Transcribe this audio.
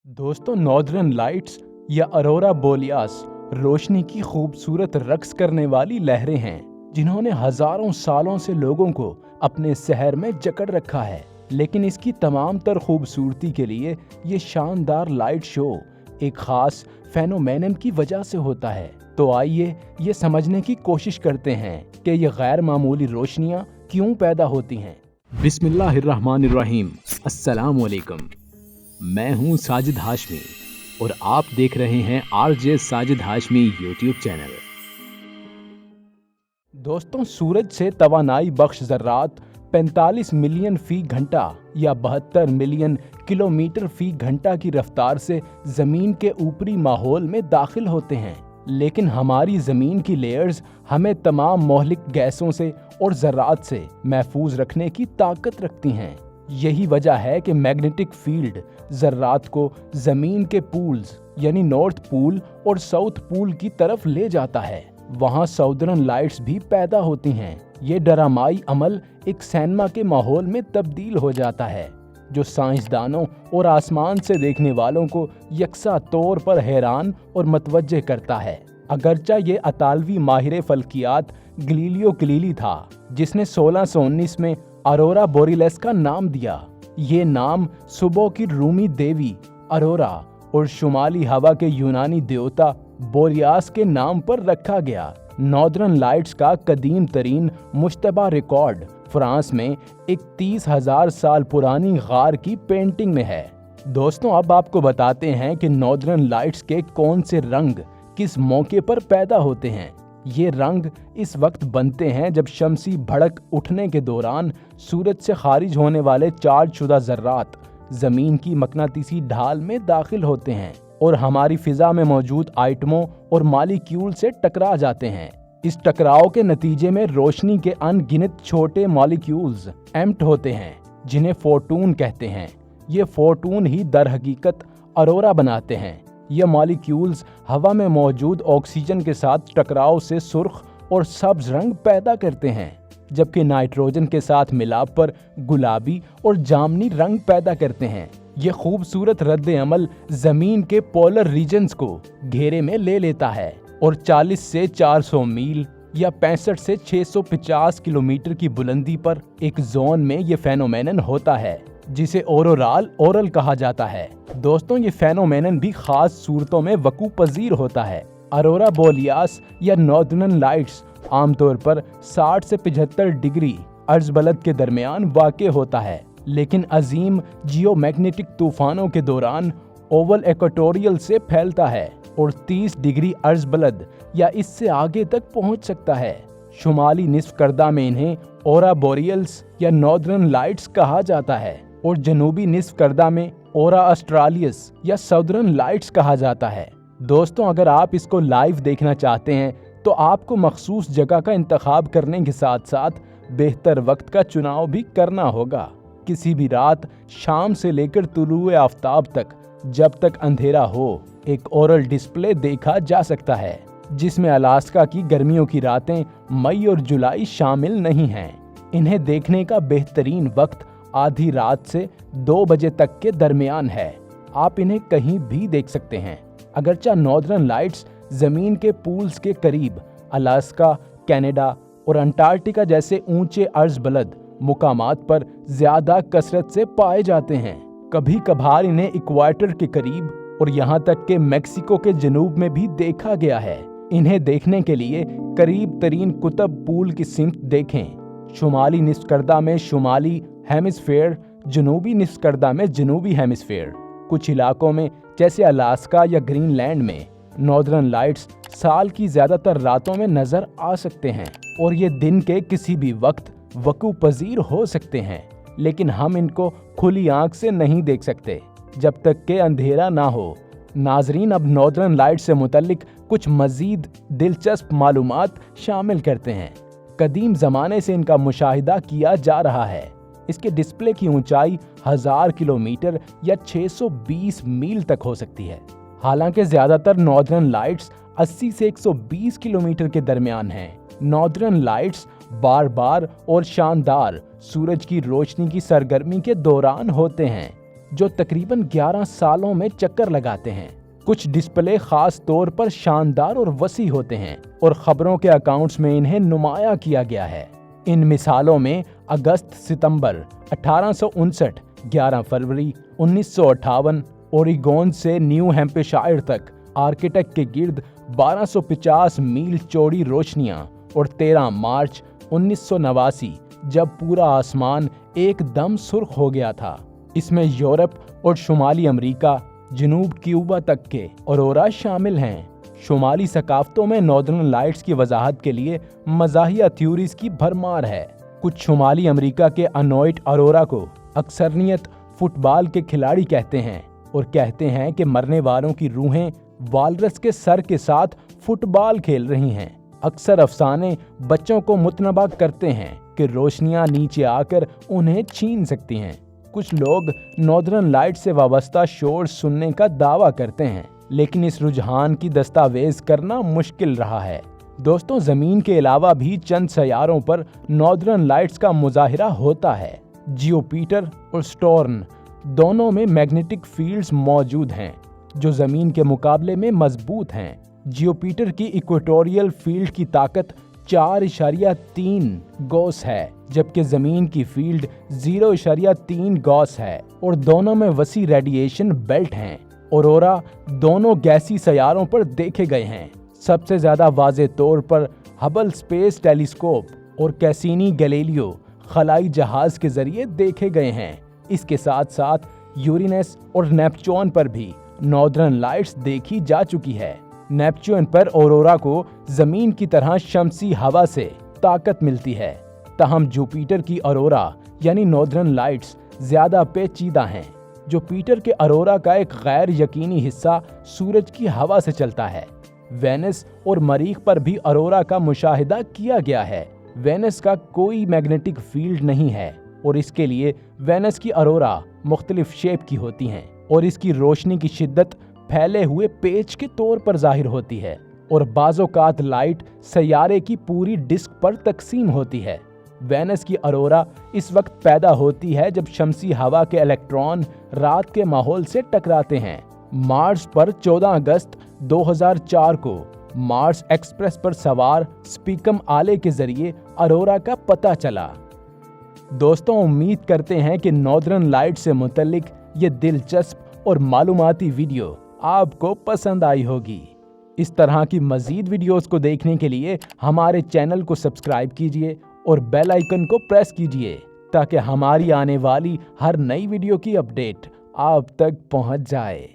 दोस्तों, northern lights या अरोरा बोरियास रोशनी की खूबसूरत रक्स करने वाली लहरें हैं जिन्होंने हजारों सालों से लोगों को अपने शहर में जकड़ रखा है। लेकिन इसकी तमाम तर खूबसूरती के लिए ये शानदार लाइट शो एक खास फेनोमेनन की वजह से होता है। तो आइए ये समझने की कोशिश करते हैं कि ये गैर मामूली रोशनियां क्यों पैदा होती हैं। बिस्मिल्लाहिर्रहमानिर्रहीम। अस्सलाम वालेकुम। मैं हूं साजिद हाशमी और आप देख रहे हैं RJ Sajid Hashmi YouTube channel. दोस्तों, सूरज से तवानाई बख्श ज़र्रात 45 मिलियन फी घंटा या 72 मिलियन किलोमीटर फी घंटा की रफ्तार से ज़मीन के ऊपरी माहौल में दाखिल होते हैं। लेकिन हमारी ज़मीन की लेयर्स हमें तमाम मोहलिक गैसों से और ज़र्रात से महफूज रखने की ताकत रखती हैं। यही वजह है कि मैग्नेटिक फील्ड ज़र्रात को ज़मीन के पूल्स यानी नॉर्थ पूल और साउथ पूल की तरफ ले जाता है। वहाँ साउदर्न लाइट्स भी पैदा होती हैं। ये ड्रामाई अमल एक सिनेमा के माहौल में तब्दील हो जाता है जो साइंसदानों और आसमान से देखने वालों को यकसा तौर पर हैरान और मतवज्जे करता है। अगरचा ये अतालवी माहिर फल्कियात गलीलियो गलीली था जिसने 1619 में अरोरा बोरियास का नाम दिया। ये नाम सुबह की रूमी देवी अरोरा और शुमाली हवा के यूनानी देवता बोरियास के नाम पर रखा गया। नॉर्दर्न लाइट्स का कदीम तरीन मुश्तबा रिकॉर्ड फ्रांस में एक 30,000 साल पुरानी गार की पेंटिंग में है। दोस्तों, अब आपको बताते हैं कि नॉर्दर्न लाइट्स के कौन से रंग किस मौके पर पैदा होते हैं। ये रंग इस वक्त बनते हैं जब शमसी भड़क उठने के दौरान सूरज से खारिज होने वाले चार्ज शुदा ज़र्रात ज़मीन की मकनातीसी ढाल में दाखिल होते हैं और हमारी फिजा में मौजूद आइटमों और मॉलिक्यूल से टकरा जाते हैं। इस टकराव के नतीजे में रोशनी के अनगिनत छोटे मॉलिक्यूल्स एम्प्ट होते हैं जिन्हें फोटून कहते हैं। ये फोटून ही दर हकीकत अरोरा बनाते हैं। ये मॉलिक्यूल्स हवा में मौजूद ऑक्सीजन के साथ टकराव से सुर्ख और सब्ज रंग पैदा करते हैं, जबकि नाइट्रोजन के साथ मिलाप पर गुलाबी और जामनी रंग पैदा करते हैं। ये खूबसूरत रद्द अमल जमीन के पोलर रीजन्स को घेरे में ले लेता है और 40 से 400 मील या 65 से 650 किलोमीटर की बुलंदी पर एक जोन में ये फेनोमेनन होता है जिसे ओरोराल ओरल कहा जाता है। दोस्तों, ये फेनोमेनन भी खास सूरतों में वकू पजीर होता है। अरोरा बोरियास या नॉर्दर्न लाइट्स आमतौर पर 60 से 75 डिग्री अर्ज बलद के दरमियान वाक़ होता है, लेकिन अजीम जियोमैग्नेटिक तूफानों के दौरान ओवल इक्वेटोरियल से फैलता है और 30 डिग्री अर्ज बलद या इससे आगे तक पहुंच सकता है। शुमाली निस्फ करदा में इन्हें ओरा बोरियल्स या नॉर्दर्न लाइट्स कहा जाता है और जनूबी निस्फ करदा में ओरा ऑस्ट्रालियस या साउदर्न लाइट्स कहा जाता है। दोस्तों, अगर आप इसको लाइव देखना चाहते हैं तो आपको मखसूस जगह का इंतखाब करने के साथ साथ बेहतर वक्त का चुनाव भी करना होगा। किसी भी रात शाम से लेकर तुलुए आफ्ताब तक जब तक अंधेरा हो एक ओरल डिस्प्ले देखा जा सकता है जिसमें अलास्का की गर्मियों की रातें मई और जुलाई शामिल नहीं हैं। इन्हें देखने का बेहतरीन वक्त आधी रात से 2 बजे तक के दरमियान है। आप इन्हें कहीं भी देख सकते हैं। अगरचा नॉर्दर्न लाइट्स जमीन के पूल्स के करीब अलास्का, कनाडा और अंटार्कटिका जैसे ऊंचे अर्ज बलद मुकामात पर ज्यादा कसरत से पाए जाते हैं। कभी कभार इन्हें इक्वाटर के करीब और यहाँ तक के मेक्सिको के जनूब में भी देखा गया है। इन्हें देखने के लिए करीब तरीन कुतब पूल की सिमत देखें। शुमाली निस्फ करदा में शुमाली हेमिस्फेयर, जनूबी निस्फ करदा में जनूबी हेमिस्फेयर। कुछ इलाकों में जैसे अलास्का या ग्रीनलैंड में नॉर्दर्न लाइट्स साल की ज्यादातर रातों में नजर आ सकते हैं और ये दिन के किसी भी वक्त वकू पजीर हो सकते हैं, लेकिन हम इनको खुली आंख से नहीं देख सकते जब तक के अंधेरा ना हो। नाजरीन, अब नॉर्दर्न लाइट से मुतल्लिक कुछ मजीद दिलचस्प मालूमात शामिल करते हैं। कदीम ज़माने से इनका मुशाहिदा किया जा रहा है। इसके डिस्प्ले की ऊंचाई 1000 किलोमीटर या 620 मील तक हो सकती है। हालांकि ज़्यादातर नॉर्दर्न लाइट्स 80 से 120 किलोमीटर के दरमियान हैं। नॉर्दर्न लाइट्स बार बार और शानदार सूरज की रोशनी की सरगर्मी के दौरान होते हैं। जो तकरीबन 11 सालों में चक्कर लगाते हैं। कुछ डिस्प्ले खास तौर पर शानदार और वसी होते हैं और खबरों के अकाउंट्स में इन्हें नुमाया किया गया है। इन मिसालों में अगस्त सितंबर 1859, 11 फरवरी 1958, ओरिगोन से न्यू हैम्पशायर तक आर्किटेक्ट के गिर्द 1250 मील चौड़ी रोशनियां और 13 मार्च 1989 जब पूरा आसमान एकदम सुर्ख हो गया था। इसमें यूरोप और शुमाली अमेरिका, जनूब क्यूबा तक के औरोरा शामिल हैं। शुमाली सकाफ़तों में नॉर्दर्न लाइट्स की वजाहत के लिए मज़ाहिया थ्योरीज की भरमार है। कुछ शुमाली अमेरिका के अनोइट औरोरा को अक्सरियत फुटबॉल के खिलाड़ी कहते हैं और कहते हैं कि मरने वालों की रूहें वालरस के सर के साथ फुटबॉल खेल रही हैं। अक्सर अफसाने बच्चों को मुतनबा करते हैं कि रोशनियां नीचे आकर उन्हें छीन सकती हैं। कुछ लोग नॉर्दर्न लाइट से वाबस्ता शोर सुनने का दावा करते हैं, लेकिन इस रुझान की दस्तावेज करना मुश्किल रहा है। दोस्तों, जमीन के अलावा भी चंद सैयारों पर नॉर्दर्न लाइट्स का मुजाहिरा होता है। जियोपीटर और स्टोर्न दोनों में मैग्नेटिक फील्ड्स मौजूद हैं जो जमीन के मुकाबले में मजबूत हैं। जियोपीटर की इक्वेटोरियल फील्ड की ताकत 4.3 गॉस है, जबकि जमीन की फील्ड 0.3 गॉस है और दोनों में वसी रेडिएशन बेल्ट हैं। औरोरा दोनों गैसी सैयारों पर देखे गए हैं। सबसे ज्यादा वाज़े तौर पर हबल स्पेस टेलीस्कोप और कैसिनी गैलीलियो खलाई जहाज के जरिए देखे गए हैं। इसके साथ साथ यूरेनस और नेपच्यून पर भी नॉर्दर्न लाइट्स देखी जा चुकी है। नेपच्यून पर औरोरा को जमीन की तरह शमसी हवा से ताकत मिलती है, ताहम जुपिटर की औरोरा यानी नॉर्दर्न लाइट्स ज्यादा पेचीदा हैं। जुपिटर के औरोरा का एक गैर यकीनी हिस्सा सूरज की हवा से चलता है। वेनस और मरीख पर भी औरोरा का मुशाहिदा किया गया है। वेनस का कोई मैग्नेटिक फील्ड नहीं है और इसके लिए वेनस की औरोरा मुख्तलिफ शेप की होती हैं और इसकी रोशनी की शिद्दत फैले हुए पेच के तौर पर जाहिर होती है और बाज़ोकात लाइट सैयारे की पूरी डिस्क पर तकसीम होती है। वेनस की औरोरा इस वक्त पैदा होती है जब शमसी हवा के इलेक्ट्रॉन रात के माहौल से टकराते हैं। मार्स पर 14 अगस्त 2004 को मार्स एक्सप्रेस पर सवार स्पीकम आले के जरिए औरोरा का पता चला। दोस्तों, उम्मीद करते हैं कि नॉर्दर्न लाइट से मुतल्लिक ये दिलचस्प और मालूमाती वीडियो आपको पसंद आई होगी। इस तरह की मजीद वीडियोस को देखने के लिए हमारे चैनल को सब्सक्राइब कीजिए और बेल आइकन को प्रेस कीजिए ताकि हमारी आने वाली हर नई वीडियो की अपडेट आप तक पहुंच जाए।